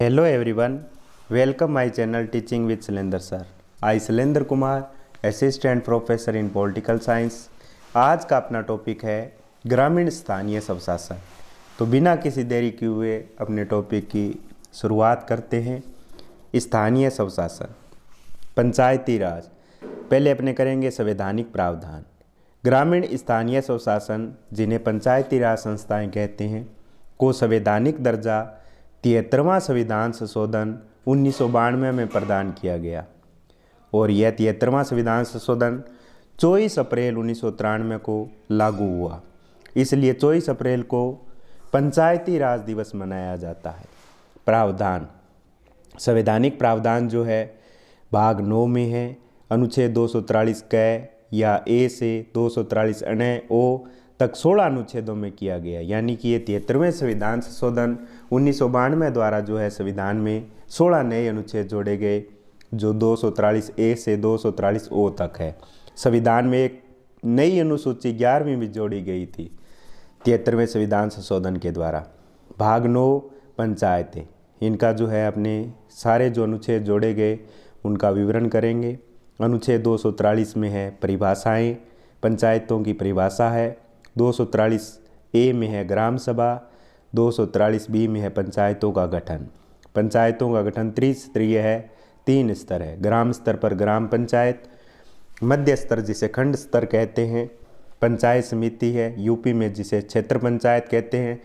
Hello everyone, welcome my channel Teaching with Shailendra sir. I Shailendra Kumar, assistant professor in political science. आज का अपना topic है ग्रामीण स्थानीय स्वशासन। तो बिना किसी देरी किए हुए अपने टॉपिक की शुरुआत करते हैं। स्थानीय स्वशासन, पंचायती राज। पहले अपने करेंगे संवैधानिक प्रावधान। ग्रामीण स्थानीय स्वशासन, जिन्हें पंचायती राज संस्थाएं कहते हैं, को संवैधानिक दर्जा 73वां संविधान संशोधन 1992 में प्रदान किया गया और यह 73वां संविधान संशोधन 24 अप्रैल 1993 को लागू हुआ। इसलिए 24 अप्रैल को पंचायती राज दिवस मनाया जाता है। प्रावधान, संवैधानिक प्रावधान जो है भाग 9 में है। अनुच्छेद 243 क या ए से 243 अ ओ तक 16 अनुच्छेदों में किया गया, यानी कि ये 73वें संविधान संशोधन 1992 द्वारा जो है संविधान में 16 नए अनुच्छेद जोड़े गए, जो 243 ए से 243 ओ तक है। संविधान में एक नई अनुसूची 11वीं भी जोड़ी गई थी 73वें संविधान संशोधन के द्वारा। भाग 9 पंचायतें, इनका जो है अपने सारे जो अनुच्छेद जोड़े गए उनका विवरण करेंगे। अनुच्छेद 243 में है परिभाषाएं, पंचायतों की परिभाषा है। 243 ए में है ग्राम सभा। 243 बी में है पंचायतों का गठन। पंचायतों का गठन त्रिस्तरीय है, 3 स्तर है। ग्राम स्तर पर ग्राम पंचायत, मध्य स्तर जिसे खंड स्तर कहते हैं पंचायत समिति है, यूपी में जिसे क्षेत्र पंचायत कहते हैं,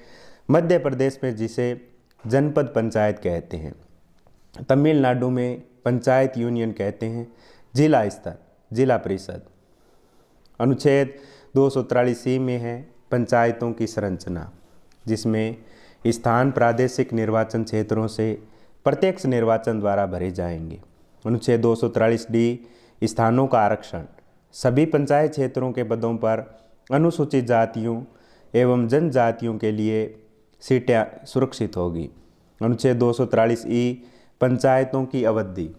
मध्य प्रदेश में जिसे जनपद पंचायत कहते हैं, तमिलनाडु में पंचायत यूनियन कहते हैं, जिला स्तर जिला परिषद। अनुच्छेद 243 में है पंचायतों की संरचना, जिसमें स्थान प्रादेशिक निर्वाचन क्षेत्रों से प्रत्यक्ष निर्वाचन द्वारा भरे जाएंगे। अनुच्छेद 243 डी स्थानों का आरक्षण, सभी पंचायत क्षेत्रों के पदों पर अनुसूचित जातियों एवं जनजातियों के लिए सीटें सुरक्षित होगी। अनुच्छेद 243 ई पंचायतों की अवधि,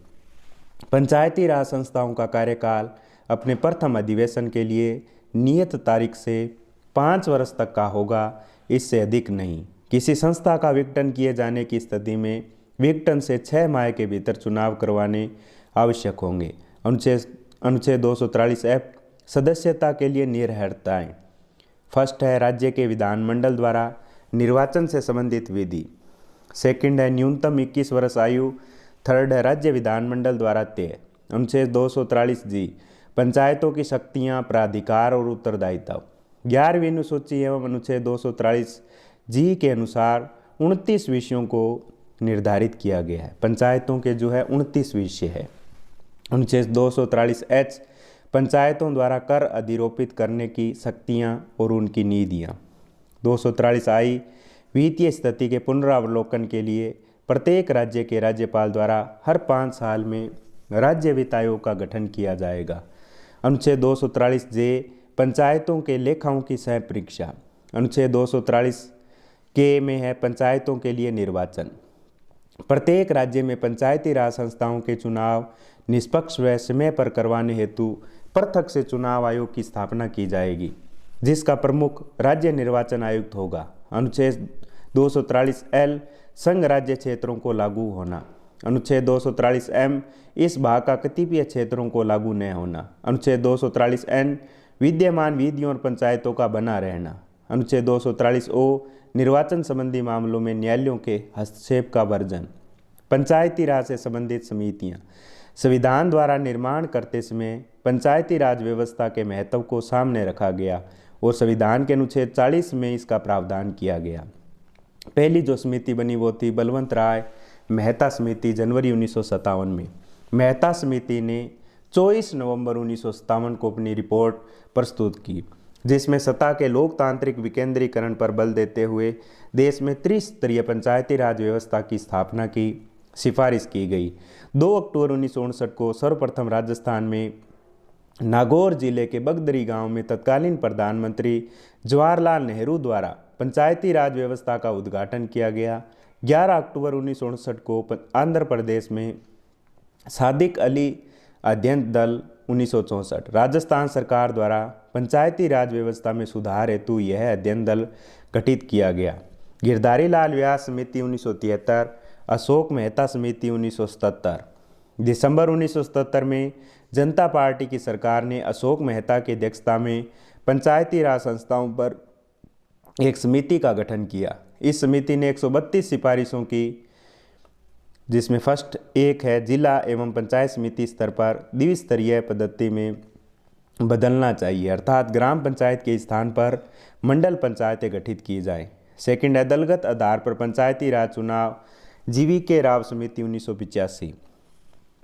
पंचायती राज संस्थाओं का कार्यकाल अपने प्रथम अधिवेशन के लिए नियत तारीख से 5 वर्ष तक का होगा, इससे अधिक नहीं। किसी संस्था का विघटन किए जाने की स्थिति में विघटन से 6 माह के भीतर चुनाव करवाने आवश्यक होंगे। अनुच्छेद 243 एफ सदस्यता के लिए निर्हरताएँ। फर्स्ट है राज्य के विधानमंडल द्वारा निर्वाचन से संबंधित विधि। सेकंड है न्यूनतम 21 वर्ष आयु। थर्ड है राज्य विधानमंडल द्वारा तय। अनुच्छेद 243 जी पंचायतों की शक्तियां, प्राधिकार और उत्तरदायित्व। 11वीं अनुसूची एवं अनुच्छेद 243 जी के अनुसार 29 विषयों को निर्धारित किया गया है। पंचायतों के जो है 29 विषय है। अनुच्छेद 243 एच पंचायतों द्वारा कर अधिरोपित करने की शक्तियां और उनकी नीतियां। 243 आई वित्तीय स्थिति के पुनरावलोकन के लिए प्रत्येक राज्य के राज्यपाल द्वारा हर 5 साल में राज्य वित्त आयोग का गठन किया जाएगा। अनुच्छेद 243 जे पंचायतों के लेखाओं की सह परीक्षा। अनुच्छेद 243 के में है पंचायतों के लिए निर्वाचन। प्रत्येक राज्य में पंचायती राज संस्थाओं के चुनाव निष्पक्ष व समय पर करवाने हेतु पृथक से चुनाव आयोग की स्थापना की जाएगी, जिसका प्रमुख राज्य निर्वाचन आयुक्त होगा। अनुच्छेद 243 एल संघ राज्य क्षेत्रों को लागू होना। अनुच्छेद 243 एम इस भाग का कतिपय क्षेत्रों को लागू न होना। अनुच्छेद 243 एन विद्यमान विधियों और पंचायतों का बना रहना। अनुच्छेद 243 ओ निर्वाचन संबंधी मामलों में न्यायालयों के हस्तक्षेप का वर्जन। पंचायती राज से संबंधित समितियां, संविधान द्वारा निर्माण करते समय पंचायती राज व्यवस्था के महत्व को सामने रखा गया और संविधान के अनुच्छेद 40 में इसका प्रावधान किया गया। पहली जो समिति बनी वो थी बलवंत राय मेहता समिति, जनवरी 1957 में। मेहता समिति ने 24 नवंबर 1957 को अपनी रिपोर्ट प्रस्तुत की, जिसमें सत्ता के लोकतांत्रिक विकेंद्रीकरण पर बल देते हुए देश में त्रिस्तरीय पंचायती राज व्यवस्था की स्थापना की सिफारिश की गई। 2 अक्टूबर 1959 को सर्वप्रथम राजस्थान में नागौर जिले के बगदरी गांव में तत्कालीन प्रधानमंत्री जवाहरलाल नेहरू द्वारा पंचायती राज व्यवस्था का उद्घाटन किया गया। 11 अक्टूबर 1959 को आंध्र प्रदेश में सादिक अली अध्ययन दल 1964 राजस्थान सरकार द्वारा पंचायती राज व्यवस्था में सुधार हेतु यह अध्ययन दल गठित किया गया। गिरधारी लाल व्यास समिति 1973 अशोक मेहता समिति 1977। दिसंबर 1977 में जनता पार्टी की सरकार ने अशोक मेहता की अध्यक्षता में पंचायती राज संस्थाओं पर एक समिति का गठन किया। इस समिति ने 132 सिफारिशों की, जिसमें फर्स्ट एक है जिला एवं पंचायत समिति स्तर पर द्विस्तरीय पद्धति में बदलना चाहिए, अर्थात ग्राम पंचायत के स्थान पर मंडल पंचायतें गठित की जाएं। सेकंड है दलगत आधार पर पंचायती राज चुनाव, GV राव समिति 1985।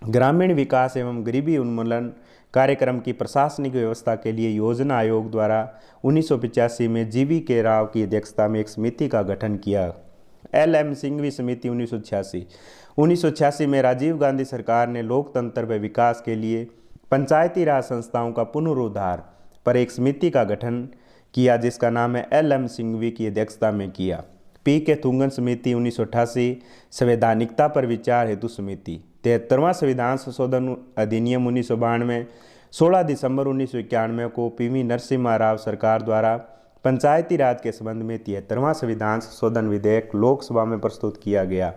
ग्रामीण विकास एवं गरीबी उन्मूलन कार्यक्रम की प्रशासनिक व्यवस्था के लिए योजना आयोग द्वारा 1985 में GV राव की अध्यक्षता में एक समिति का गठन किया। LM सिंघवी समिति 1986। 1986 में राजीव गांधी सरकार ने लोकतंत्र व विकास के लिए पंचायती राज संस्थाओं का पुनरुद्धार पर एक समिति का गठन किया, जिसका नाम है LM सिंघवी की अध्यक्षता में किया। PK थुंगन समिति 1988। संवैधानिकता पर विचार हेतु समिति। 73वां संविधान संशोधन अधिनियम 1992 16 दिसंबर 1991 को PV नरसिम्हा राव सरकार द्वारा पंचायती राज के संबंध में 73वां संविधान संशोधन विधेयक लोकसभा में प्रस्तुत किया गया।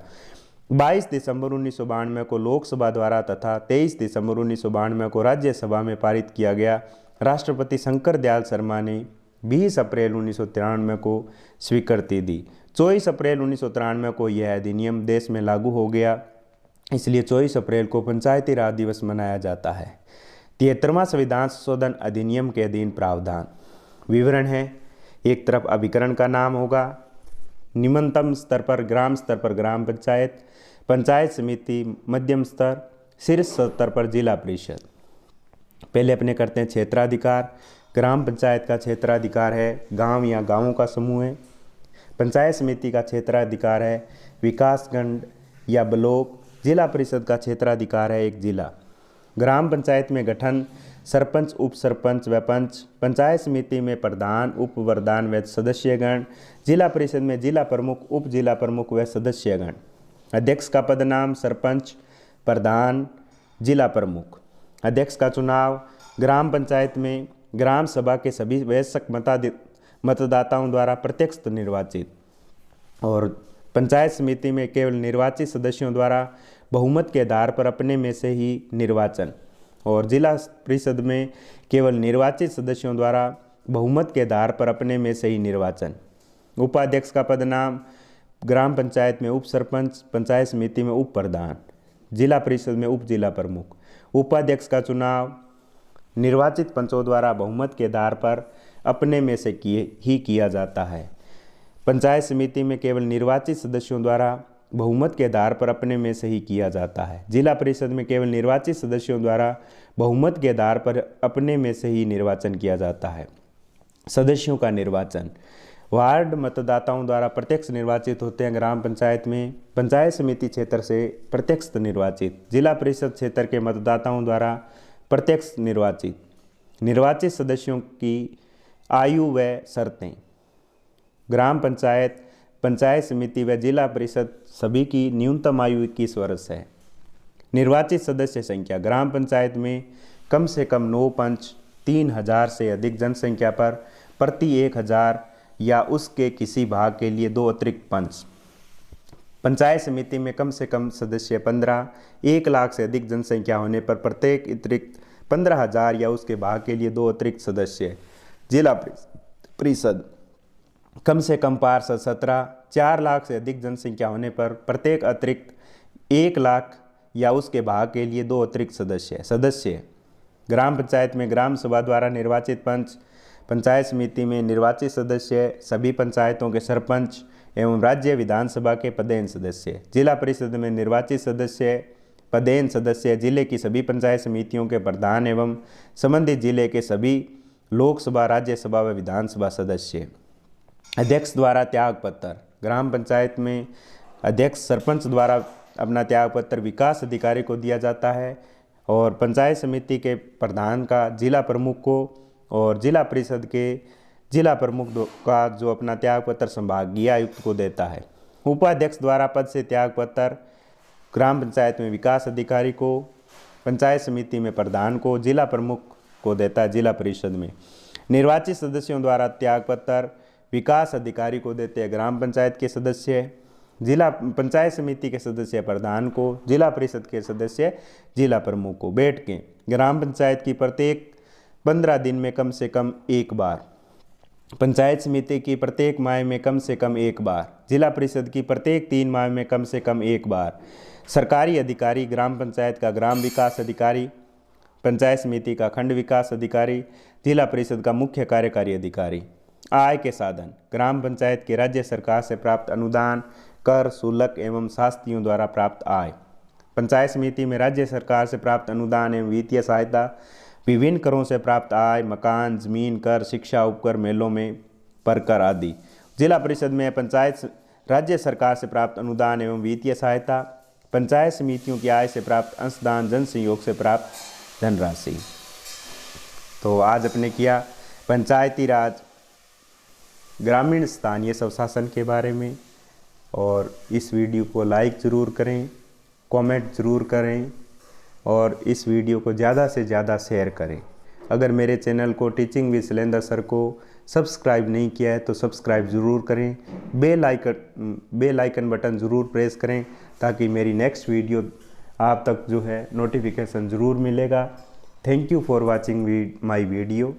22 दिसंबर 1992 को लोकसभा द्वारा तथा 23 दिसंबर 1992 को राज्यसभा में पारित किया गया। राष्ट्रपति शंकर दयाल शर्मा ने 20 अप्रैल 1993 को स्वीकृति दी। 24 अप्रैल 1993 को यह अधिनियम देश में लागू हो गया, इसलिए 24 अप्रैल को पंचायती राज दिवस मनाया जाता है। 73वां संविधान संशोधन अधिनियम के अधीन प्रावधान विवरण है। एक तरफ अभिकरण का नाम होगा, निम्नतम स्तर पर ग्राम पंचायत, पंचायत समिति, मध्यम स्तर, शीर्ष स्तर पर जिला परिषद। पहले अपने करते हैं क्षेत्राधिकार। ग्राम पंचायत का क्षेत्राधिकार है गांव या गांवों का समूह है। पंचायत समिति का क्षेत्राधिकार है विकासखंड या ब्लॉक। जिला परिषद का क्षेत्राधिकार है एक जिला। ग्राम पंचायत में गठन सरपंच, उप सरपंच व पंच। पंचायत समिति में प्रधान, उप प्रधान व सदस्यगण। जिला परिषद में जिला प्रमुख, उप जिला प्रमुख व सदस्यगण। अध्यक्ष का पदनाम सरपंच, प्रधान, जिला प्रमुख। अध्यक्ष का चुनाव ग्राम पंचायत में ग्राम सभा के सभी वयस्क मतदाताओं द्वारा प्रत्यक्ष निर्वाचित, और पंचायत समिति में केवल निर्वाचित सदस्यों द्वारा बहुमत के आधार पर अपने में से ही निर्वाचन, और जिला परिषद में केवल निर्वाचित सदस्यों द्वारा बहुमत के आधार पर अपने में से ही निर्वाचन। उपाध्यक्ष का पदनाम ग्राम पंचायत में उप सरपंच, पंचायत समिति में उप प्रधान, जिला परिषद में उप जिला प्रमुख। उपाध्यक्ष का चुनाव निर्वाचित पंचों द्वारा बहुमत के आधार पर अपने में से किया जाता है। पंचायत समिति में केवल निर्वाचित सदस्यों द्वारा बहुमत के आधार पर अपने में से ही किया जाता है। जिला परिषद में केवल निर्वाचित सदस्यों द्वारा बहुमत के आधार पर अपने में से ही निर्वाचन किया जाता है। सदस्यों का निर्वाचन वार्ड मतदाताओं द्वारा प्रत्यक्ष निर्वाचित होते हैं। ग्राम पंचायत में पंचायत समिति क्षेत्र से प्रत्यक्ष निर्वाचित, जिला परिषद क्षेत्र के मतदाताओं द्वारा प्रत्यक्ष निर्वाचित। निर्वाचित सदस्यों की आयु व शर्तें। ग्राम पंचायत, पंचायत समिति व जिला परिषद सभी की न्यूनतम आयु 21 वर्ष है। निर्वाचित सदस्य संख्या ग्राम पंचायत में कम से कम 9 पंच 3000 से अधिक जनसंख्या पर प्रति 1000 या उसके किसी भाग के लिए 2 अतिरिक्त पंच। पंचायत समिति में कम से कम सदस्य 15, 1 लाख से अधिक जनसंख्या होने पर प्रत्येक अतिरिक्त 15,000 या उसके भाग के लिए 2 अतिरिक्त सदस्य। जिला परिषद कम से कम पार्षद 17, 4 लाख से अधिक जनसंख्या होने पर प्रत्येक अतिरिक्त 1 लाख या उसके भाग के लिए 2 अतिरिक्त सदस्य। ग्राम पंचायत में ग्राम सभा द्वारा निर्वाचित पंच, पंचायत समिति में निर्वाचित सदस्य, सभी पंचायतों के सरपंच एवं राज्य विधानसभा के पदेन सदस्य। जिला परिषद में निर्वाचित सदस्य, पदेन सदस्य, जिले की सभी पंचायत समितियों के प्रधान एवं संबंधित जिले के सभी लोकसभा, राज्यसभा व विधानसभा सदस्य। अध्यक्ष द्वारा त्याग पत्र। ग्राम पंचायत में अध्यक्ष सरपंच द्वारा अपना त्याग पत्र विकास अधिकारी को दिया जाता है, और पंचायत समिति के प्रधान का जिला प्रमुख को, और जिला परिषद के जिला प्रमुख का जो अपना त्याग पत्र संभागीय आयुक्त को देता है। उपाध्यक्ष द्वारा पद से त्याग पत्र ग्राम पंचायत में विकास अधिकारी को, पंचायत समिति में प्रधान को, जिला प्रमुख को देता है। जिला परिषद में निर्वाचित सदस्यों द्वारा त्याग पत्र विकास अधिकारी को देते हैं ग्राम पंचायत के सदस्य। जिला पंचायत समिति के सदस्य प्रधान को, जिला परिषद के सदस्य जिला प्रमुख को बैठ के ग्राम पंचायत की प्रत्येक 15 दिन में कम से कम एक बार, पंचायत समिति की प्रत्येक माह में कम से कम एक बार, जिला परिषद की प्रत्येक 3 माह में कम से कम एक बार, सरकारी अधिकारी, ग्राम पंचायत का ग्राम विकास अधिकारी, पंचायत समिति का खंड विकास अधिकारी, जिला परिषद का मुख्य कार्यकारी अधिकारी। आय के साधन, ग्राम पंचायत के राज्य सरकार से प्राप्त अनुदान, कर, शुल्क एवं शास्तियों द्वारा प्राप्त आय। पंचायत समिति में राज्य सरकार से प्राप्त अनुदान एवं वित्तीय सहायता, विभिन्न करों से प्राप्त आय, मकान, जमीन कर, शिक्षा उपकर, मेलों में पर कर आदि। जिला परिषद में पंचायत राज्य सरकार से प्राप्त अनुदान एवं वित्तीय सहायता, पंचायत समितियों की आय से प्राप्त अंशदान, जन सहयोग से प्राप्त धनराशि। तो आज अपने किया पंचायती राज ग्रामीण स्थानीय स्वशासन के बारे में, और इस वीडियो को लाइक ज़रूर करें, कमेंट ज़रूर करें और इस वीडियो को ज़्यादा से ज़्यादा शेयर करें। अगर मेरे चैनल को टीचिंग विद शैलेंद्र सर को सब्सक्राइब नहीं किया है तो सब्सक्राइब ज़रूर करें, बेल आइकन बटन ज़रूर प्रेस करें ताकि मेरी नेक्स्ट वीडियो आप तक जो है नोटिफिकेशन ज़रूर मिलेगा। Thank you for watching my video.